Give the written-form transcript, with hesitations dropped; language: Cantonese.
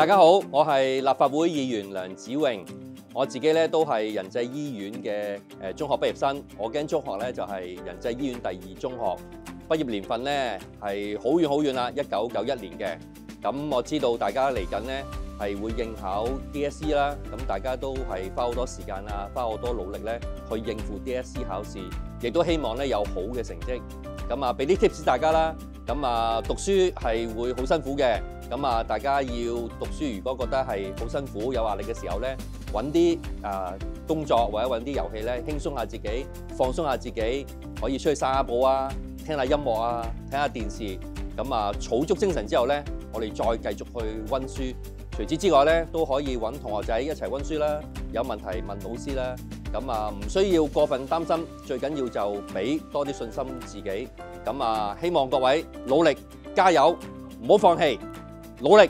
大家好，我係立法會議員梁子穎，我自己咧都係仁濟醫院嘅中學畢業生。我間中學咧就係仁濟醫院第2中學，畢業年份咧係好遠好遠啦，1991年嘅。咁我知道大家嚟緊咧係會應考 DSE 啦，咁大家都係花好多時間啊，花好多努力咧去應付 DSE 考試，亦都希望咧有好嘅成績。咁啊，俾啲 tips 大家啦。咁啊，讀書係會好辛苦嘅。咁啊，大家要讀書，如果覺得係好辛苦、有壓力嘅時候咧，揾啲工作或者揾啲遊戲咧，輕鬆下自己，放鬆下自己，可以出去散下步啊，聽下音樂啊，睇下電視。咁啊，儲足精神之後咧，我哋再繼續去溫書。除此之外咧，都可以揾同學仔一齊溫書啦，有問題問老師啦。咁啊，唔需要過分擔心，最緊要就俾多啲信心自己。咁啊，希望各位努力加油，唔好放棄，努力